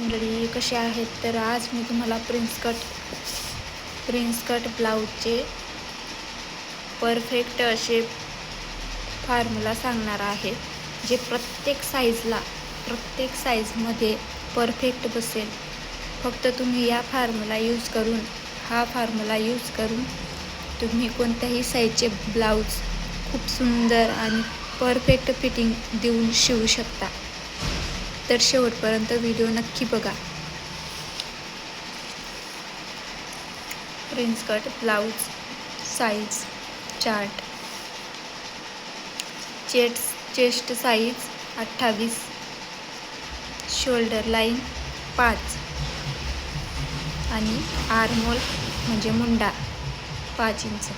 मंडळी, कसे आहेत? तर आज मी तुम्हाला प्रिन्स कट ब्लाऊजचे परफेक्ट असे फॉर्म्युला सांगणार आहे, जे प्रत्येक साईजमध्ये परफेक्ट बसेल. फक्त तुम्ही हा फॉर्म्युला यूज करून तुम्ही कोणत्याही साईजचे ब्लाऊज खूप सुंदर आणि परफेक्ट फिटिंग देऊन शिवू शकता. तर शेवटपर्यंत व्हिडिओ नक्की बघा. Prince cut blouse size chart. Chest size 28, shoulder line 5 आणि आर्महोल म्हणजे मुंडा 5 इंच.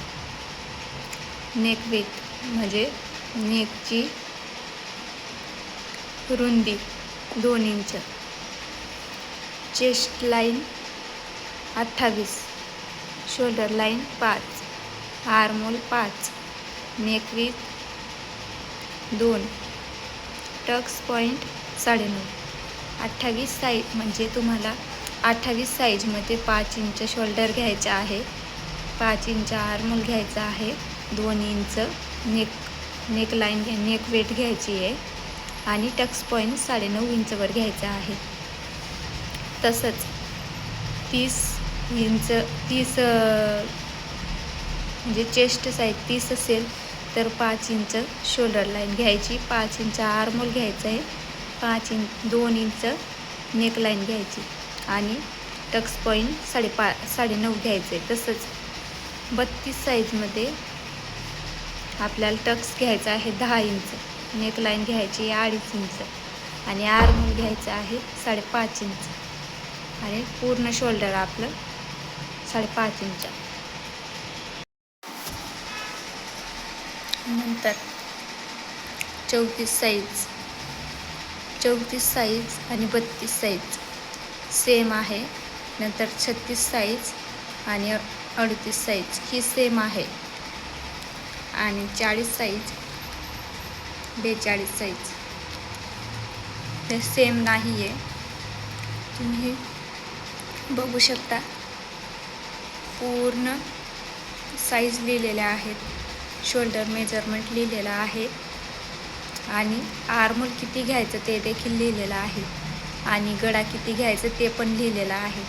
नेक विड्थ म्हणजे नेकची रुंदी 2 inch. Chest line 28, shoulder line 5, armhole 5, neck width 2, tucks point 9.5. 28 size म्हणजे तुम्हाला 28 साईजमध्ये 5 इंच शोल्डर घ्यायचे आहे, 5 इंच आर्महोल घ्यायचा आहे, 2 इंच नेक वेट घ्यायची आहे आणि टक्स पॉईंट 9.5 इंचवर घ्यायचा आहे. तसंच 30 म्हणजे चेस्ट साईज 30 असेल तर 5 इंच शोल्डर लाईन घ्यायची, 5 इंच आर्महोल घ्यायचं आहे, 2 इंच नेक लाईन घ्यायची आणि टक्स पॉईंट 9.5 घ्यायचे. तसंच 32 साईजमध्ये आपल्याला टक्स घ्यायचा आहे 10 इंच, नेक लाईन घ्यायची 2.5 इंच आणि आर्महोल घ्यायचं आहे 5.5 इंच आणि पूर्ण शोल्डर आपलं 5.5 इंच. नंतर 34 साईज आणि 32 साईज सेम आहे. नंतर 36 साईज आणि 38 साईज ही सेम आहे आणि 40 साईज 42 साईज हे सेम नाही आहे. तुम्ही बघू शकता पूर्ण साईज लिहिलेल्या आहेत, शोल्डर मेजरमेंट लिहिलेलं आहे आणि आर्महोल किती घ्यायचं ते देखील लिहिलेलं आहे आणि गळा किती घ्यायचं ते पण लिहिलेलं आहे.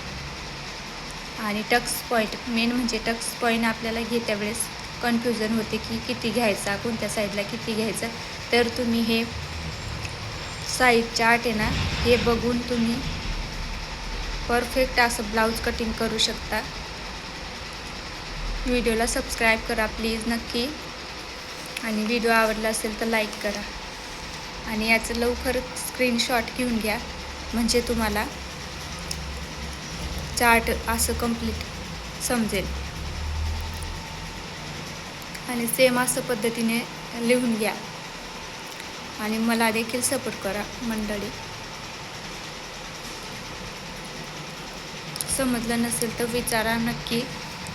आणि टक्स पॉईंट, मेन म्हणजे टक्स पॉईंट आपल्याला घेत्या वेळेस कन्फ्युजन होते की किती घ्यायचा, कोणत्या साईडला किती घ्यायचं. तर तुम्ही हे साईज चार्ट आहे ना, हे बघून तुम्ही परफेक्ट असं ब्लाऊज कटिंग करू शकता. व्हिडिओला सबस्क्राईब करा प्लीज नक्की, आणि व्हिडिओ आवडला असेल तर लाईक करा आणि याचं लवकर स्क्रीनशॉट घेऊन घ्या, म्हणजे तुम्हाला चार्ट असं कंप्लीट समजेल. आणि सेम असं पद्धतीने लिहून घ्या आणि मला देखील सपोर्ट करा मंडळी. समजलं नसेल तर विचारा नक्की,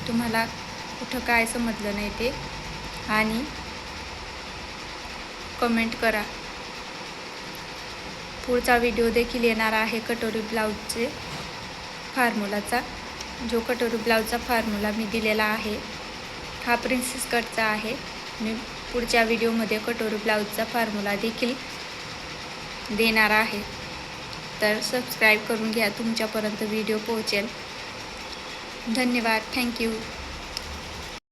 तुम्हाला कुठं काय समजलं नाही ते, आणि कमेंट करा. पुढचा व्हिडिओ देखील येणार आहे कटोरी ब्लाऊजचे फॉर्म्युलाचा. जो कटोरी ब्लाऊजचा फॉर्म्युला मी दिलेला आहे हा प्रिन्सेस कटचा आहे. मी पुढच्या व्हिडिओमध्ये कटोरी ब्लाऊजचा फॉर्म्युला देखील देणार आहे. तर सबस्क्राईब करून घ्या, तुमच्यापर्यंत व्हिडिओ पोहोचेल. धन्यवाद. थँक्यू.